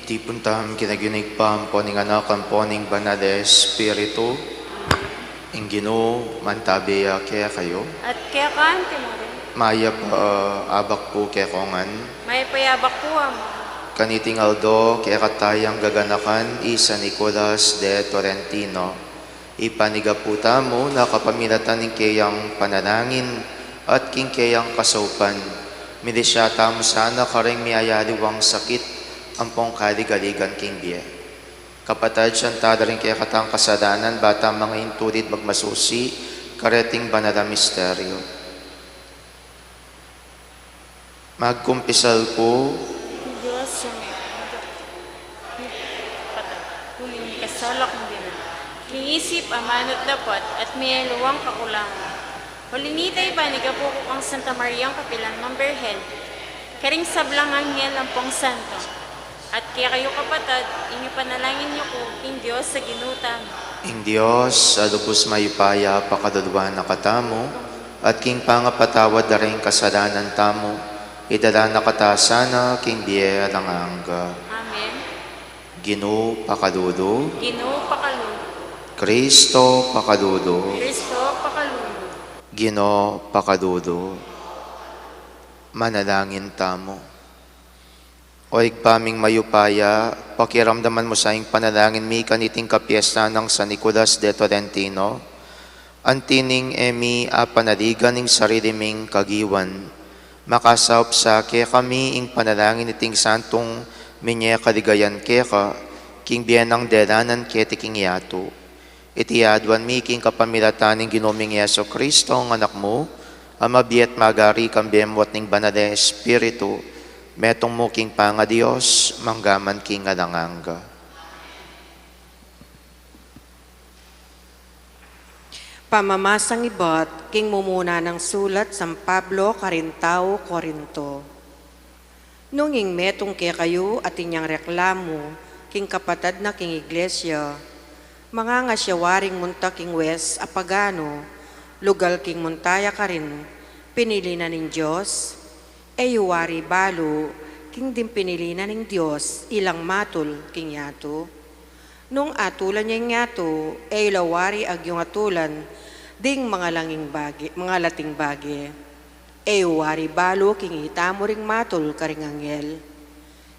Iti puntam kinaginigpam poning anak ang poning banal Espiritu. Ingino mantabeya kaya kayo. At kaya kaan timorin, Maya pa abak po kaya kongan. may payabak po mo. Kaniting aldo kaya katayang gaganakan isa Nicolas de Torrentino. Ipanigaputa mo na kapamilatan ng kayang pananangin at king kayang kasaupan. Midisyata mo sana karing miyayaliwang sakit ampong kaligaligan king biye. Kapatad siyang tada rin kaya katang kasadanan, bata mga inturid magmasusi, kareting banala misteryo. Magkumpisal po, Diyos sa may huling kasalak mo din. Niisip amanot dapat at may luwang kakulangan. Hulinitay ba nagapukok ang Santa Mariang Kapilan Mamberhel? Karing sablang anghel ang pong santo. At kaya kayo kapatad, inyo panalangin niyo ko, in Diyos sa ginutan. ing Diyos, sa lubos mayupaya, pakaduluan na katamo, at king pangapatawad na rin kasalanan tamo, idala na katasana, king biye langangga. Amen. Gino pakadudo, Ginoo pakaluno. Kristo pakadudo, Kristo pakaluno. Gino pakadudo. Manalangin tamo. Oig paming mayupaya, pakiramdaman mo sa ing panalangin mi kaniting kapiesta ng San Nicolas de Torrentino, antining emi a panaligan ning sarili ming kagiwan, makasaup sa kaya kami ing panalangin iting santong minye kaligayan kaya king bienang delanan kaya tiking yato. Itiadwan mi king kapamilatan ng ginuming Yeso Kristo ang anak mo, amabiyet magari kang biyemwat ning banal Espiritu, metong mo king panga Diyos, manggaman king alanganga. Pamamasang ibot, king mumuna ng sulat San Pablo, Carintao, Corinto. Nunging metong kaya kayo at inyang reklamo, king kapatad na king iglesia, mga nga siya waring munta king wes apagano, lugal king muntaya ka rin, pinili na ning Diyos, wari balo, king din pinili na ning Diyos, ilang matul king yato. Nung atulan niya yung yato, lawari ag yung atulan, ding mga langing bagi, mga lating bagi. Wari balo, king itamo ring matul karing anghel.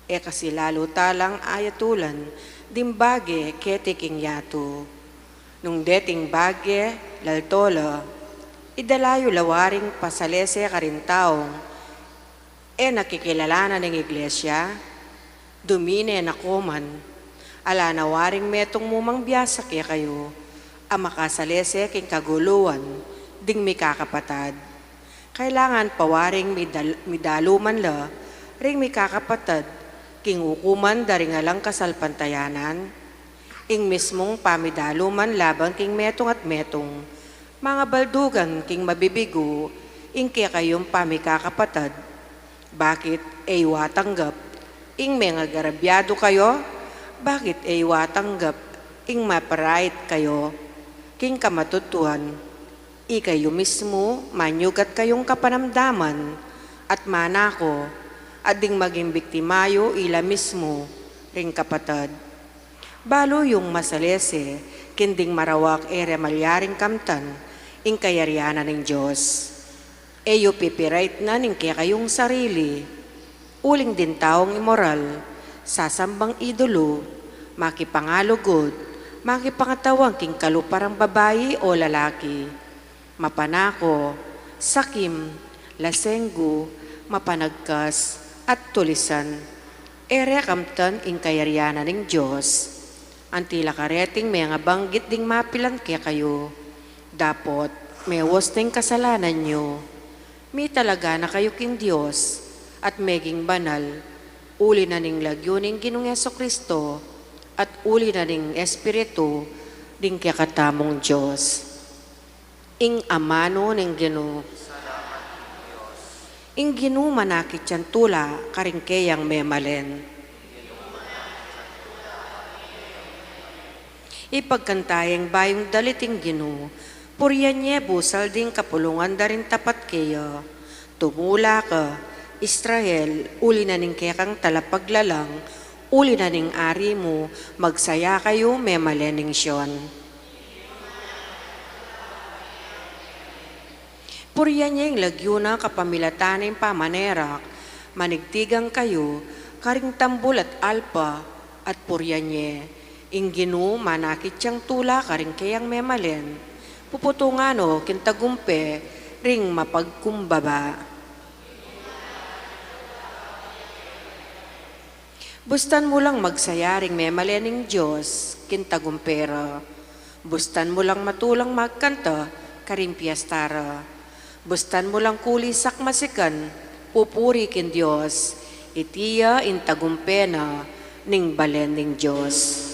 Kasi lalo talang ayatulan, dim bagi kete king yato. Nung deting bagi, laltola, idalayo lawaring pasalese karin taong, nakikilala ng iglesia, dumine na kuman, ala na waring metong mumang biyasa kaya kayo, ang makasalese king kaguluan, ding mi kakapatad. Kailangan pawaring midaluman la, ring mi kakapatad, king ukuman daring alang kasalpantayanan, ing mismong pamidaluman laban king metong at metong, mga baldugan king mabibigo, ing kaya kayong pamikakapatad. Bakit watanggap? Ing mga garabyado kayo? Bakit watanggap? Ing maparait kayo? King kamatutuhan, kayo mismo, manyugat kayong kapanamdaman, at manako, ading maging biktimayo ila mismo, ring kapatad. Balo yung masalese, kinding marawak remalyaring kamtan, ing kayarianan ng Diyos. Pipirait na ning kaya kayong sarili, uling din taong immoral, sasambang idolo, makipangalugod, makipangatawang king kaluparang babae o lalaki, mapanako, sakim, lasenggo, mapanagkas, at tulisan, kamtan ing kayarianan ng Diyos. Antila kareting may nga banggit ding mapilan kaya kayo, dapot may wasting kasalanan nyo. Mi talaga na kayo king Diyos at meging banal, uli na ning lagyo ning Ginong Jesucristo at uli na ning Espiritu ding kakatamong Diyos. Ing amano ning Ginoo, ing Ginoo manakit yan tula karing kayang memalen. Ipagkantayang bayong daliting Ginoo, puriyan niya busal ding kapulungan darin tapat kayo. Tumula ka, Israel, uli na ning kaya kang talapaglalang, uli na ning ari mo, magsaya kayo may malening siyon. Puryan niya yung lagyo na kapamilatan ng pamanerak, manigtigang kayo, karing tambol at alpa, at puryan niya, ingginu manakit siyang tula karing kayang memalen, puputungano kintagumpe, ring mapagkumbaba. Bustan mo lang magsayaring memalening Diyos, kintagumpera. Bustan mo lang matulang magkanta, karing piyastara. Bustan mo lang kulisak masikan, pupuri kin Diyos, itiya intagumpena, ning balen ning Diyos.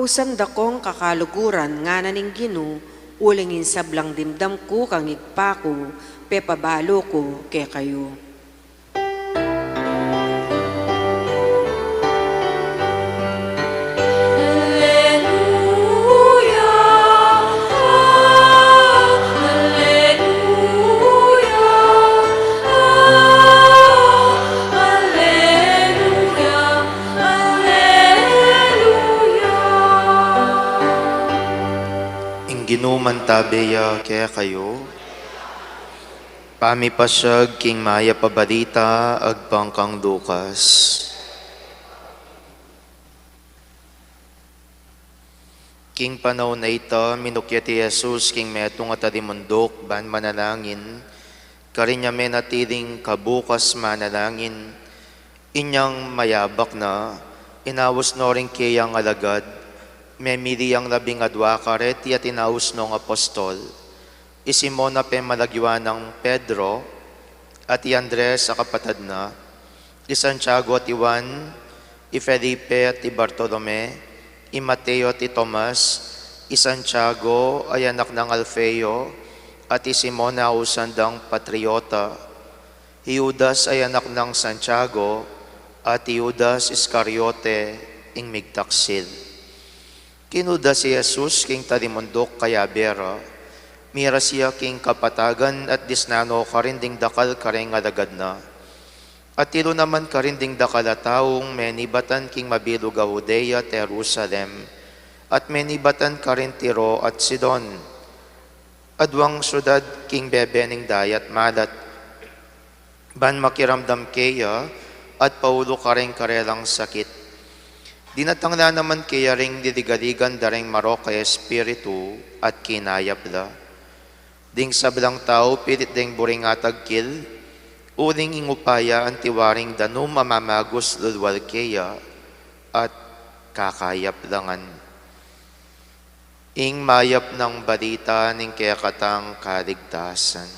Ausan dakong kakaluguran nga naning Gino, ulingin sablang dimdam ko kang igpako, pepabalo ko kay kayo. Ginuman tabeya kaya kayo, pamipasyag king maya pabalita agpangkang Lukas. King panaw na ita, minukya ti Jesus king metong at adimundok ban manalangin, karinya menatiling kabukas manalangin, inyang mayabak na, inawas no rin kayang alagad, memiliyang labing adwa karet at inaus nung apostol. Isimon na malagyawan ng Pedro at i Andres sa kapatid na, i Santiago at Juan, i Felipe at i Bartolome, i Mateo at i Tomas, i Santiago ay anak ng Alfeo, at i Simon na usandang patriota, i Judas ay anak ng Santiago, at i Judas Iscariote ing migtaksil. Kinuda si Jesus king talimundok kaya bera, mira siya king kapatagan at disnano karinding dakal kareng alagad na. At tilo naman karinding dakal at taong menibatan king mabilog a Judea at Jerusalem, at menibatan karintiro at Sidon. Adwang syudad king bebening dayat malat, ban makiramdam kaya at paulo kareng karelang sakit. Dinatangla naman kaya ring didigaligan dareng marok kay espiritu at kinayapla. Ding sablang tao pilit ding buring atagkil, uling ingupaya ang tiwaring danum mamamagos lulwal kaya at kakayaplangan. Ing mayap ng balita ning kaya katang kaligtasan.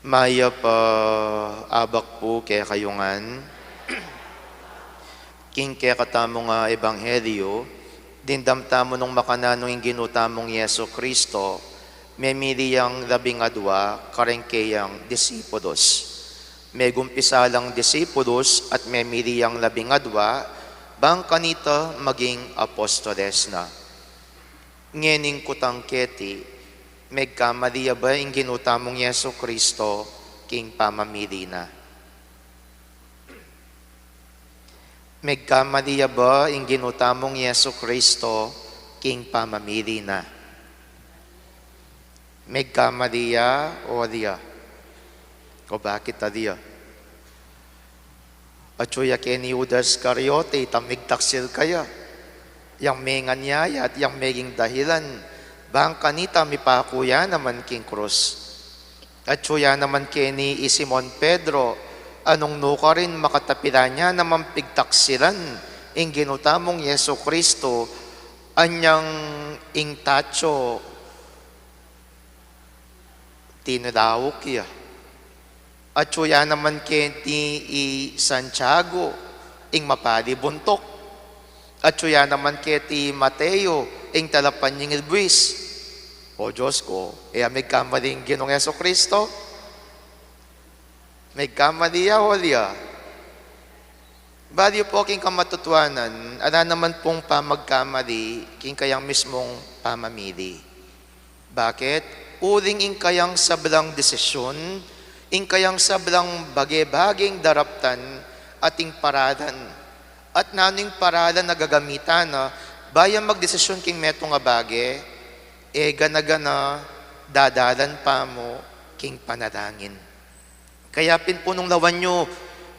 Mayap abak po kaya kayungan, king kaya katamo nga ebanghelyo, dindamtamo nung makananong yung ginutamong Yeso Kristo, memiliyang labing adwa, karengkeyang disipulos. May gumpisalang disipulos at memiliyang labing adwa, bang kanita maging apostoles na. Ngening kutang keti, megkamaliya ba yung ginutamong Yeso Kristo, king pamamili na. Megkamaliya ba ang ginutamong Yeso Kristo king pamamili na? Megkamaliya o aliya? O bakit aliya? At suya kini Judas Iscariote, tamigtaksil kaya. Yang may nganyaya at yang meging dahilan, bang kanita mipakuya naman king krus. At suya naman kini Simon Pedro, anong nuka rin makatapilan niya naman pigtaksilan ing ginutamong Yeso Kristo anyang ing tacho tinadawok ya. At suya naman kenti i Santiago ing mapali buntok. At suya naman keti Mateo, ing talapan yung ilbwis. O Diyos ko, may kamaling Ginong Yeso Kristo. May kamaliya, holya. Baliw po king kamatutuanan, ala naman pong pamagkamali, king kayang mismong pamamili. Bakit? Uling ing kayang sablang desisyon, ing kayang sablang bagay-baging daraptan, ating paralan. At naning paralan na gagamitan na bayan magdesisyon king metong abage, gana-gana dadalan pa mo king panalangin. Kaya pinpunong lawan nyo,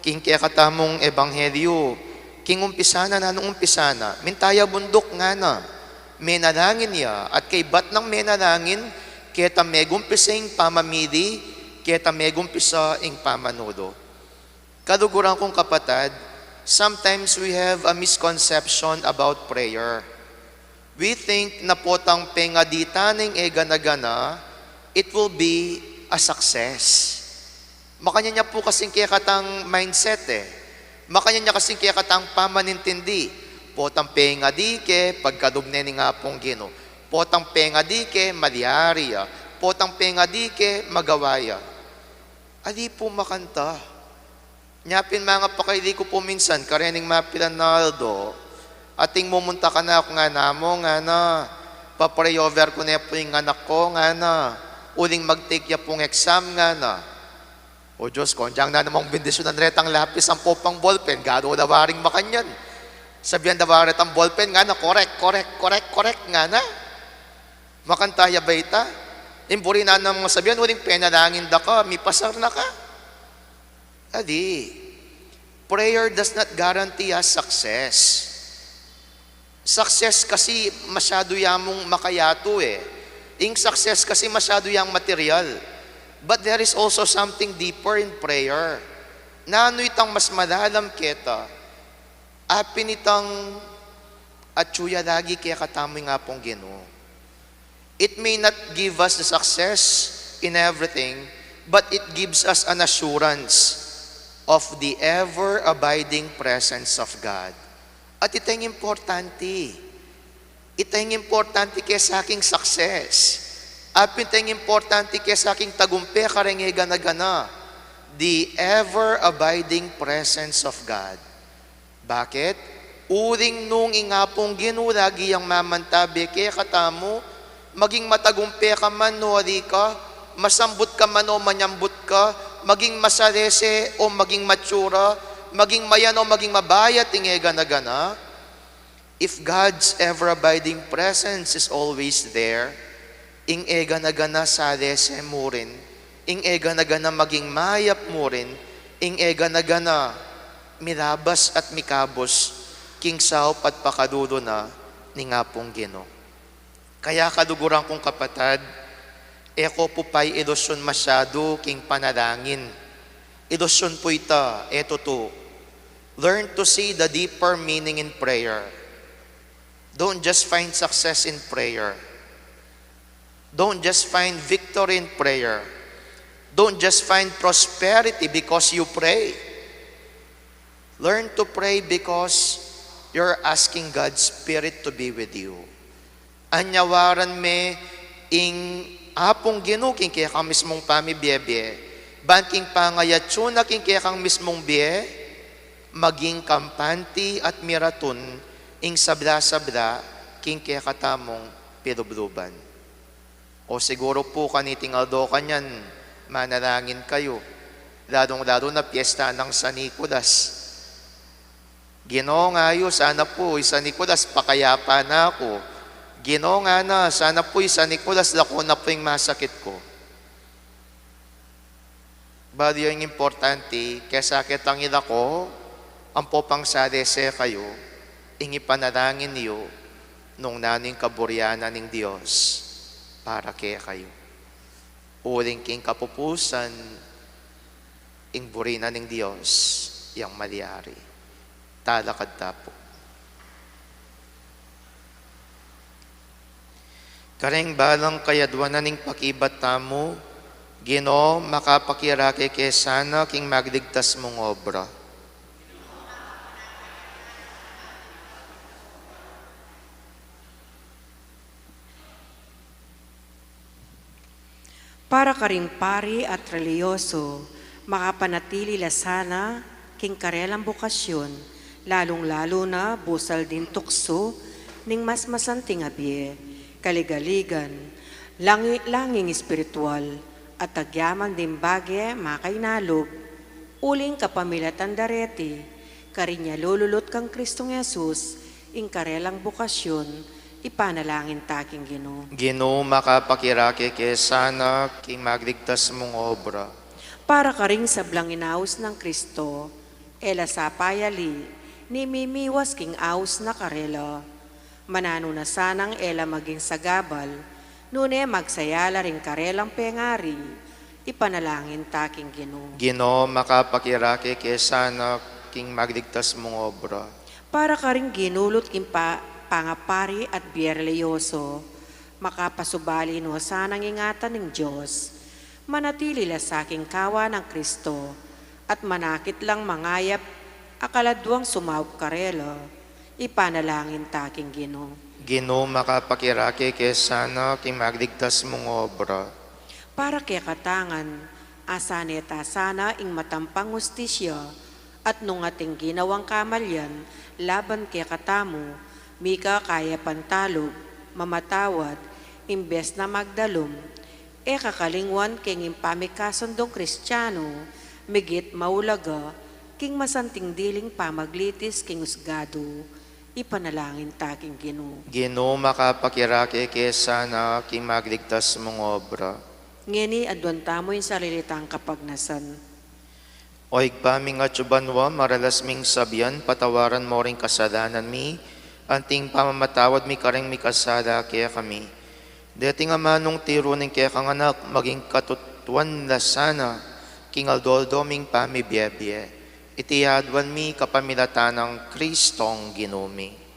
king kaya katamong ebanghelyo, king umpisana na nung umpisana, mintaya bundok nga na, menalangin niya, at kay bat ng menalangin, kaya tamegumpisa ing pamamili, kaya tamegumpisa ing pamanudo. Kaluguran kong kapatid, sometimes we have a misconception about prayer. We think na potang pengaditaning gana-gana, it will be a success. Makanya niya po kasing kaya katang mindset Makanya niya kasing kaya katang pamanintindi. Potang pengadike, pagkadubneni nga pong Gino. Potang pengadike, maliariya. Potang pengadike, magawaya. Ali po makanta. Nyapin mga pakaili ko po minsan, karening mapilan na Aldo, ating mumunta ka na ako nga na mo, nga na, papray-over ko na po yung anak ko, nga na, uling mag-take ya pong exam, nga na. O Diyos ko, diyang na namang bindisyon ng retang lapis ang popang ballpen, gado na waring makanyan. Sabihan na waring ang ballpen, nga na, correct, nga na. Makantaya ba ita? Imburi na namang sabihan, uling penalangin da ka, may pasar na ka. Adi, prayer does not guarantee us success. Success kasi masyado yamong makayato Ing success kasi masyado yang material. But there is also something deeper in prayer. Na ano itang mas malalam kita, apinitang at suya lagi kaya katamoy nga pong Ginoo. It may not give us the success in everything, but it gives us an assurance of the ever-abiding presence of God. At ito yung importante. Ito yung importante kaya sa aking success. At ito yung importante kaya sa aking tagumpe karenge gana-gana. The ever-abiding presence of God. Bakit? Uring nung ingapong ginulagi ang mamantabi kaya katamo, maging matagumpe ka man o ka, masambut ka man o manyambut ka, maging masarese o maging matsura, maging mayan o maging mabaya, gana-gana. If God's ever-abiding presence is always there, ing gana-gana sarese mo rin, ing gana-gana maging mayap mo rin, ing gana-gana mirabas at mikabos, king saup at pakadudo na, ni nga pong Ginoo. Kaya kaduguran kong kapatid, eko po pa'y ilusyon masyado king panalangin. Ilusyon po ita, eto to. Learn to see the deeper meaning in prayer. Don't just find success in prayer. Don't just find victory in prayer. Don't just find prosperity because you pray. Learn to pray because you're asking God's Spirit to be with you. Anyawaran me ing apong Ginoo king kaya kang mismong pamibiyebye, banking pangayatsuna king kaya kang mismong biye, maging kampanti at miratun, ing sabla-sabla, king kaya katamong pilubluban. O siguro po kaniting aldo kanyan, manalangin kayo, ladong-lado na piyesta ng San Nicolas. Ginoo nga yo, sana po, San Nicolas, pakayapa na ako. Ginoo nga na, sana po'y San Nicolas, lako na po yung masakit ko. Bali yung importante, kaya sakit ang ila ko, ang popang sadese kayo, ingi panalangin niyo, nung naning kaburyanan ng Diyos, para kaya kayo. Uling king kapupusan, ing burina ng Diyos, yang maliari. Talakad tapo. Kareng balang kayadwanan ning pakibat tamo, Ginoo makapakirake kesana king magligtas mong obra. Para ka ring pari at reliyoso, makapanatili lasana, king karelang bukasyon, lalong-lalo na busal din tukso, ning mas masanting abye, kaligaligan, langing espiritual, at tagyaman din bagye makainalog, uling kapamilatan dareti, karinya lululot kang Kristong Yesus, ing karelang bukasyon, ipanalangin taking Ginoo. Ginoo makapakiraki kesana king magligtas mong obra. Para ka ring sablang inaus ng Kristo, ela sa payali, ni mimiwas king aus na karela. Manano na sanang ela maging sagabal, nune magsayala ring karelang pengari, ipanalangin taking Ginoo. Ginoo makapakiraki kesana king magligtas mong obra. Para ka ring ginulot king pangapari at biyerleyoso, makapasubali no sanang ingatan ng Diyos, manatili la sa aking kawa ng Kristo, at manakit lang mangayap, akaladwang sumawag karela, ipanalangin taking Ginoo. Ginoo makapakiraki kesana king magligtas mong obra. Para kay katangan, asaneta sana ing matampang hustisya, at nung ating ginawang kamalyan, laban kay katamo, mika kaya pantalog, mamatawad, imbes na magdalom, e kakalingwan king impamikasondong Kristiyano, migit maulaga, king masanting diling pamaglitis king usgado, ipanalangin taking Ginoo. Ginoo makapakiraki kesana king magligtas mong obra. Ngeni adwan tamo yung salilitang kapagnasan. Oig paming at subanwa, maralas ming sabyan, patawaran mo ring kasalanan mi, anting pamamatawad mi karing mi kasala kaya kami. Deti nga manong tiro ng kaya kang anak, maging katutuan na sana, kingaldoming pamibiyebye. Itihadwan mi kapamilatan ng Kristong Ginumi.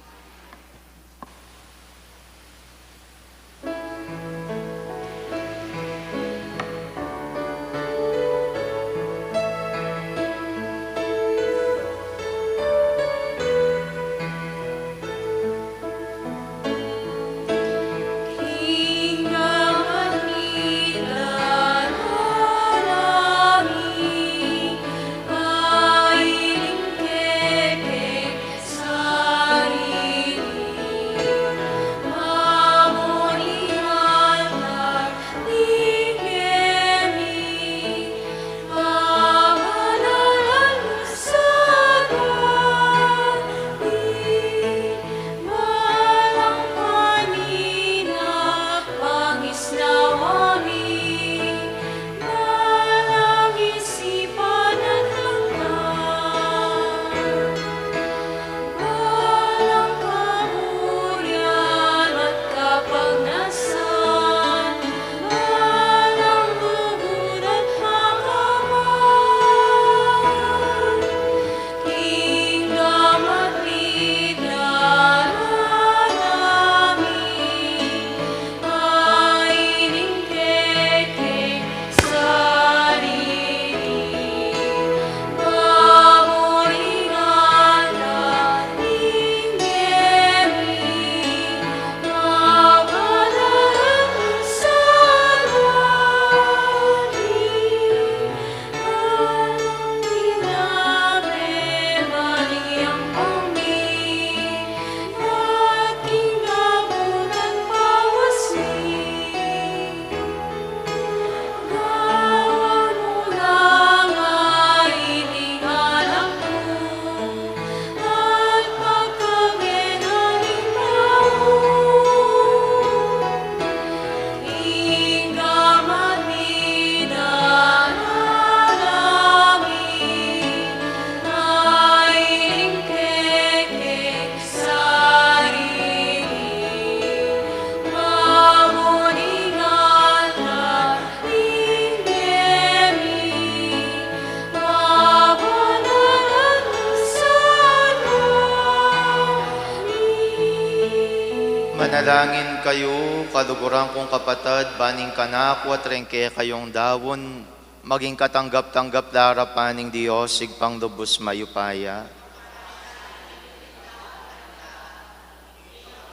Manalangin kayo, kaluguran kong kapatid, baning kanako at rengke kayong dawon, maging katanggap-tanggap larapan ng Diyos, sigpang lubos mayupaya.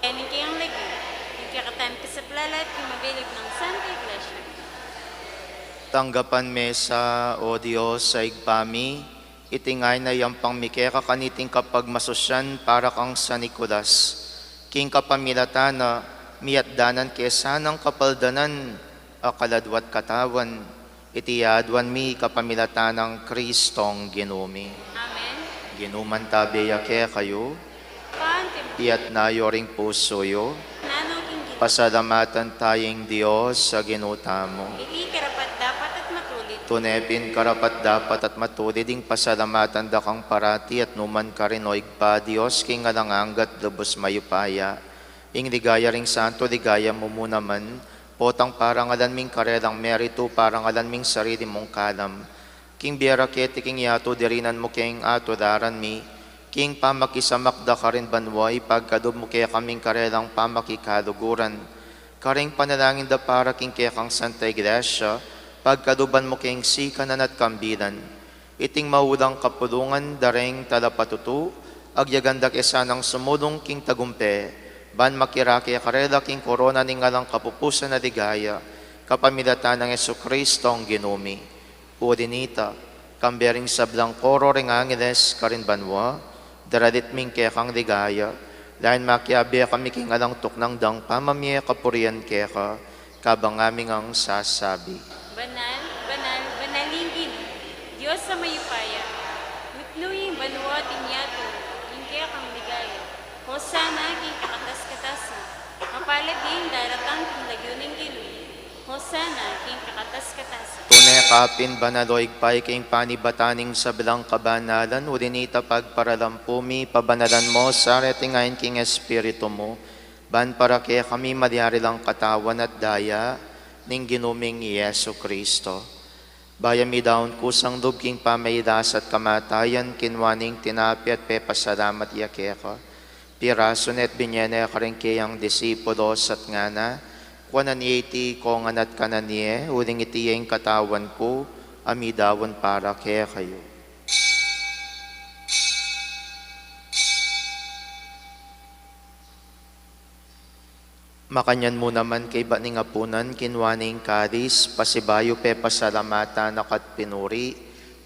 Kainin kayong lagi, yung kakatan ka sa plalat, yung mabilib ng Santa Iglesia. Tanggapan mesa, O Diyos, sa igpami, itingay na yang pangmikeka kaniting kapag masosyan para kang sa Nicolas. King kapamilatana, miyatdanan kesa ng kapaldanan, akaladwat katawan, itiyadwan mi kapamilatanang Kristong ginumi. Amen. Ginuman tabiya kaya kayo, Paantim, iyat na yoring pusoyo, nanong king pasalamatan tayong Diyos sa ginuta mo. iti karapat dapat at matulit. Tunepin karapat dapat at matuli ding pasalamatan da kang parati at numan ka rin o igpa Diyos king alanganggat lubos mayupaya. Ing ligaya ring santo ligaya mo muna man, potang parangalan ming karelang merito parangalan ming sarili mong kalam. King biara keti king yato dirinan mo king ato daran mi, king pamakisamakda ka rin banway pagkadob mo kaya kaming karelang pamakikaluguran. Karing panalangin da para king kaya kang Santa Iglesia, pagkaduban mo king sikanan at kambilan. Iting maulang kapulungan dareng talapatutu, agyagandak esa ng sumulong king tagumpe, ban makiraki karela king korona ning alang kapupusan na ligaya, kapamilatan ng Jesucristong ginumi. Udinita, kambering sablang koro ring angeles karin banwa, daralit ming kekang ligaya, lain makiabi kami king alang tuknang dang pamamye kapurian keka, kabang aming ang sasabi. Banal, banal, banalingin. Diyos sa mayupaya. Mitluing banwa tinyato, king kaya kang ligaya. Hosana king kakatas-katasa. Mapalad din daratang king lagyuning giluy. Hosana king kakatas-katasa. Tunay kapin banaloig pay king panibataning sa bilang kabanalan, ulinita pagparalampumi, pabanalan mo sa retingayin king espiritu mo, ban para kaya kami madiyari lang katawan at daya, ning ginuming Yesu Kristo. Bayami daon kusang lubking pamaydas at kamatayan, kinwaning tinapi at pepasalamat yakeka. Piraso net binyene karingkiyang disipulos at ngana, kwanan iti kongan at kananie, uling itiyeng katawan ko, amidawan para kaya kayo. Makanyan mo naman kay baning apunan, kinwaning kadis, pasibayo pe pasalamata nakat pinuri,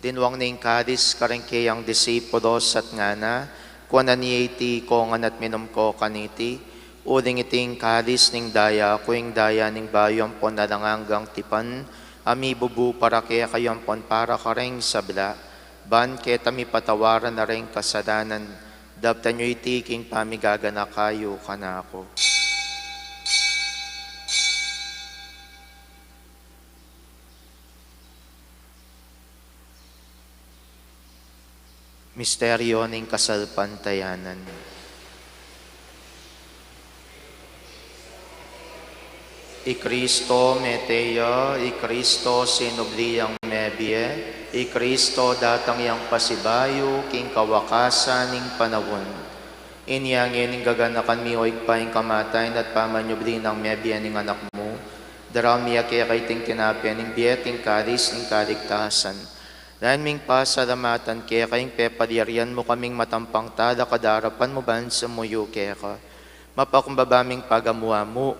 dinwang ning kadis karengkeyang disipulos at ngana, kuanan ni iti kongan at minumko kaniti, uling iting kadis ning daya, kuing daya ning bayong pon nalangang tipan, ami bubu para kaya kayong pon para kareng sabla, ban kaya tami patawaran na ring kasadanan, daptan nyo iti king pamigagana kayo kanako. Misteryo ng kasalpantayanan. I Kristo meteya, I Kristo sinubliyang mebye, I Kristo datang yang pasibayo, king kawakasan ning panawon. Inyangin ning gaganakan mi oig pa ing kamatay at pamanyubli ng mebye ning anak mo, daramiya kaya kay ting tinapya ning biyeting kadis ning kaligtasan. Dahil ming pasalamatan kaya kayong pepalyarian mo kaming matampang tada kadarapan mo ban sa muyo kaya ka. Mapakumbabaming pagamuha mo,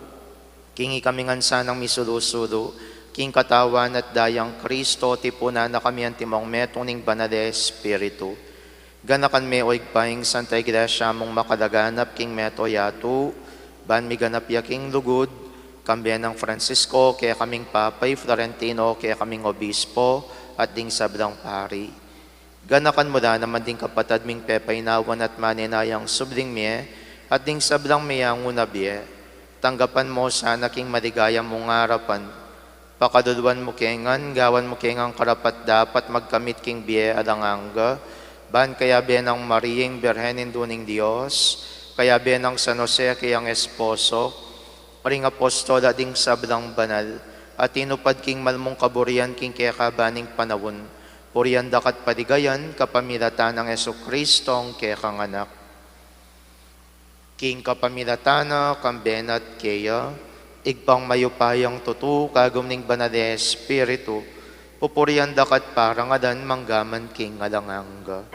kingi kaming ansanang misulusulo, king katawan at dayang Kristo, tipuna na kami ang timong metong ning banale Espiritu. Ganakan me oig paing Santa Iglesia mong makadaganap king meto yato, ban mi ganap yaking lugod, kambiyan ng Francisco, kaya kaming Papay Florentino, kaya kaming Obispo, at ding sablang pari. Ganakan mo na naman ding kapatad ming pepainawan at maninayang subling miye, at ding sablang miyang unabye. Tanggapan mo sana king maligaya mong harapan. Pakaduluan mo kengan, gawan mo kengang karapat dapat magkamit king biye alanganga, ban kaya benang Mariing Birhenin Duning Diyos, kaya benang San Jose kayang esposo, ring apostol at ding sablang banal, at tinupad king malmong kaburian king kaya kabaning panawon, purian dakat padigayan kapamilatan ng Jesucristong kaya kang anak. King kapamilatana kambenat kaya, igpang mayupayang tutu kagumning banade Espiritu, pupurian dakat parangadan manggaman king alanganga.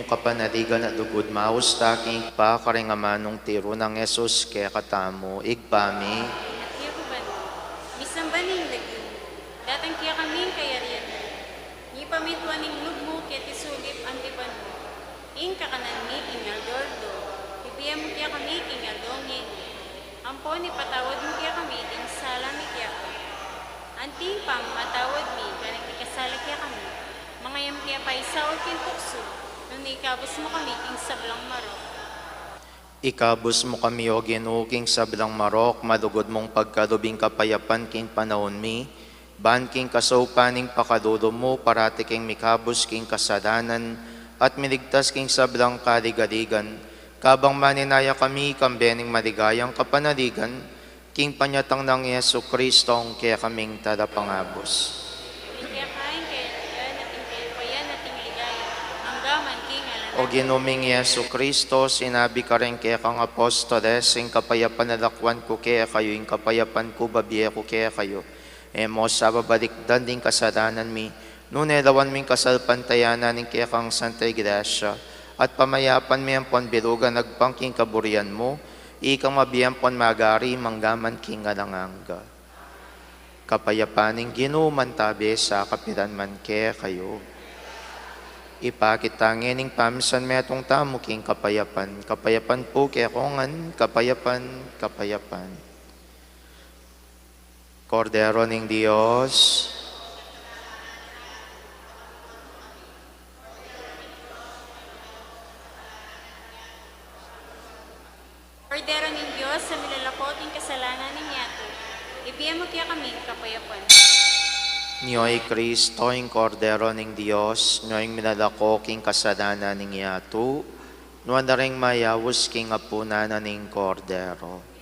mong kapanaligan at dugod maus taking pa karingamanong tiro ng Yesus kaya katamo igpami. At iya ko ba no? Misang baning lagi. Datang kaya kami kaya riyan mo. Ni pamituan ng lugmo kaya tisulip ang tibano. Ing kakanan mi ingal dordo. Ibiya mo kaya kami ingal dongeng. Ampo ni patawad mo kaya kami ding sala mi kaya ko. Anting pang matawad mi kanang ikasala kaya kami. Mga yam kaya pa isaw kin tukso. Nung naikabos mo kami king sablang marok. Ikabos mo kami o ginuking sablang marok, madugod mong pagkalubing kapayapan king panahon mi, ban king kasaupaning pakadudo mo, parati king mikabos king kasadanan, at miligtas king sablang kaligaligan, kabang maninaya kami kambening maligayang kapanaligan, king panyatang ng Yesu Kristong kaya kaming talapangabos. Kaya kain kaya ligan nating kaya nating ligaya. Hanggaman king alam. O ginuming Yesu Kristo, sinabi ka rin kaya kang apostoles, ing kapayapan na lakwan ko kaya kayo, ing kapayapan ko babiya ko kaya kayo. Emo sa babalikdan din kasalanan mi, nunelawan ming kasalpantayanan ning kaya kang Santa Iglesia, at pamayapan mi ang ponbilugan nagpangking kaburian mo, ikang mabiyang pon magari manggaman king alanganga. Kapayapaning ginuman tabi sa kapitan man kaya kayo. Ipakitangin ng pamisan metong tamo king kapayapan. Kapayapan po kaya kongan, kapayapan, kapayapan. Kordero ng Diyos, Kordero ng Diyos sa milalakoting kasalanan ng yato. Ibiya mo kaya kami kapayapan. Niyo'y Kristo, ing Kordero ng Diyos, niyo'y minalako king kasalanan ng yato, nuwan na rin mayawos king apunanan ng Kordero.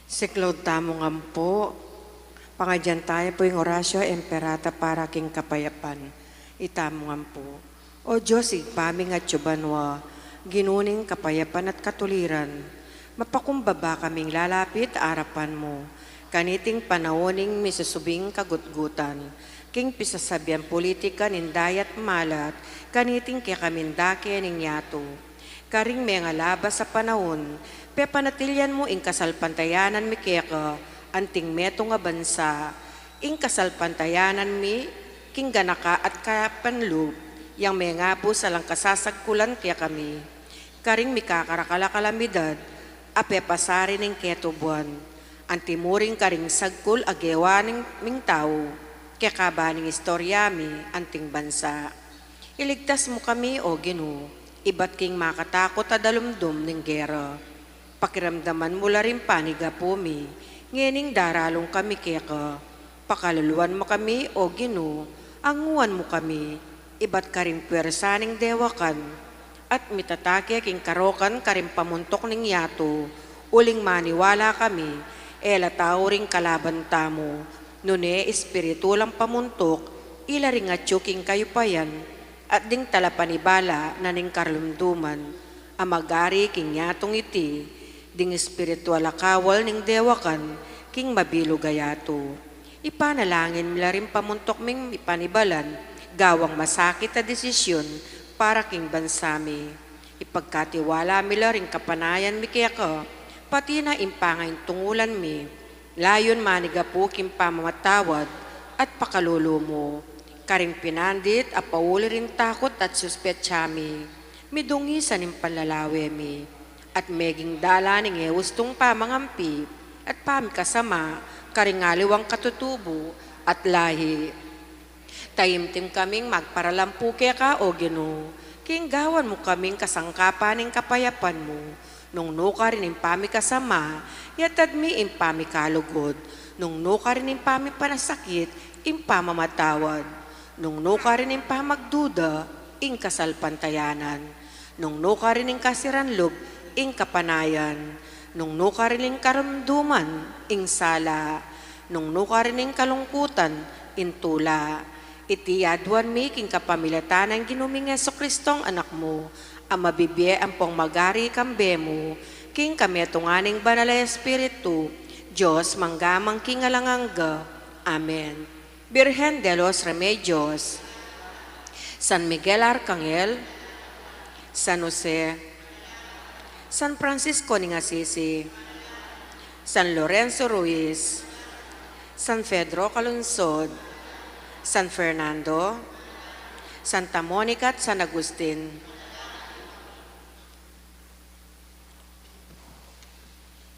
Siklod tamo nga po, pangadyan tayo po yung orasyo emperata para king kapayapan. Itamo nga po. O Diyos, igpaming at yubanwa, ginuning kapayapan at katuliran, mapakumbaba kaming lalapit arapan mo, kaniting panawoning misusubing kagutgutan, king pisasabihan politika nindayat malat, kaniting kaya kamindake ning yato. Karing may nga labas sa panahon, pe panatilyan mo ing kasalpantayanan mi keka, anting meto nga bansa, ing kasalpantayanan mi, king ganaka at kapanlub, yang may nga po salang kasasagkulan kaya kami. Karing mi kakarakalakalamidad, ape pasari ning keto buwan, antimuring karing sagkul agewaning ming tao, kaya kabaning istorya mi, anting bansa. Iligtas mo kami o Ginoo, iba't king makatakot adalumdum ning gera. Pakiramdaman mo la rin paniga po mi, ngening daralong kami keka. Pakaluluan mo kami o Ginoo, anguan mo kami, iba't karing pwersaning dewakan. At mitatake king karokan karing pamuntok ning yato, uling maniwala kami, ela tao ring kalaban tamo, nune espiritulang pamuntok, ila ring atsuking kayo payan, at ding talapanibala na ning karlumduman, amagari king yatong iti, ding espiritual akawal ning dewakan, king mabilo gayato. Ipanalangin mila rin pamuntok ming ipanibalan, gawang masakit na desisyon para king bansami. Ipagkatiwala mila rin kapanayan mi kaya ka, pati na impangayin tungulan mi, layon maniga po king pamamatawad at pakalulu mo. Karing pinandit, apauli rin takot at suspetsami, midungisan ng panlalawe mi, at meging dala ning ewustong pamangampi, at pamikasama, karing aliwang katutubo, at lahi. Tayimtim kaming magparalampuke ka o Ginoo, king gawan mo kaming kasangkapan ng kapayapan mo, nung nuka rin ng pamikasama, yatad mi in pamikalugod, nung nuka rin ng pamipanasakit, in pamamatawad. Nung nuka rin ng pamagduda, ing kasalpantayanan. Nung nuka rin ng kasiranlog, ing kapanayan. Nung nuka rin ng karamduman, ing sala. Nung nuka rin ng kalungkutan, in tula. Itiyadwan mi king kapamilatan ng ginuming Jesucristong anak mo, ang mabibye ang pong magari kambe mo, king kametunganing banal na Espiritu, Diyos manggamang king alanganga. Amen. Virgen de los Remedios, San Miguel Arcangel, San Jose, San Francisco ng Assisi, San Lorenzo Ruiz, San Pedro Calungsod, San Fernando, Santa Monica at San Agustin.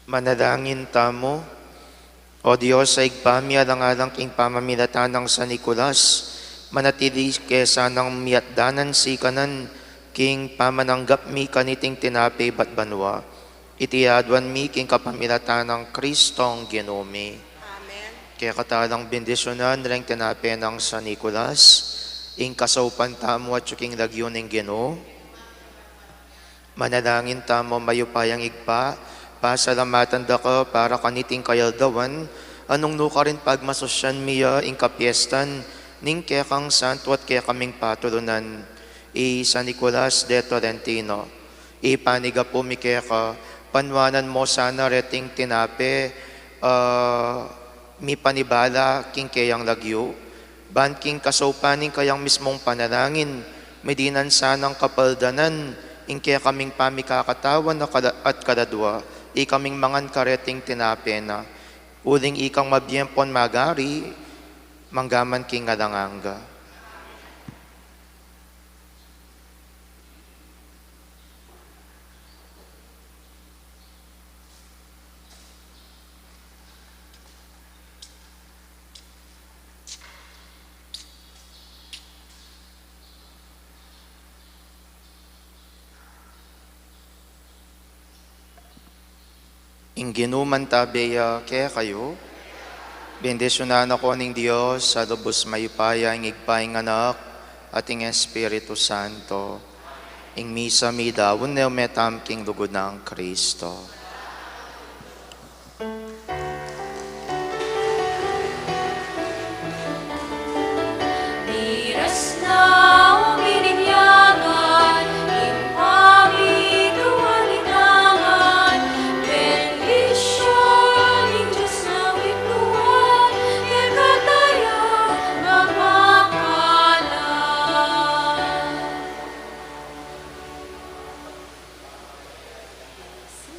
Manalangin tamo. O Diyos, sa igpami alang-alang king pamamilatan ng San Nicolas, manatili kesa ng miyatdanan si kanan, king pamananggap mi kaniting tinape batbanwa. Itiyadwan mi king kapamilatan ng Kristong Ginome. Amen. Kaya katalang bendisyonan nilang tinape ng San Nicolas, ing kasaupan tamo at yuking lagyo ng Ginoo. Manalangin tamo mayupayang igpa, pasalamatan da ka para kaniting kayaldawan, anong nuka rin pagmasosyan miya ing kapiestan, ning kekang santo at kaya kaming patulunan, San Nicolas de Tolentino. Ipaniga po mi keka, panwanan mo sana reting tinape, mi panibala king kayang lagyo, ban king kasaupaning kayang mismong panalangin, medinan sanang kapaldanan, ing kaya kaming pamikakatawan at kaladwa, ikaming mangan kareting tinapena, uling ikang mabiyempon magari, manggaman king alanganga. Ing ginuman tabeya kaya kayo, bendisyonan ako ning Diyos sa lubos mayupaya ing igpaing anak at ing Espiritu Santo. Ing misa mi dawon neo metam king lugod ng Kristo.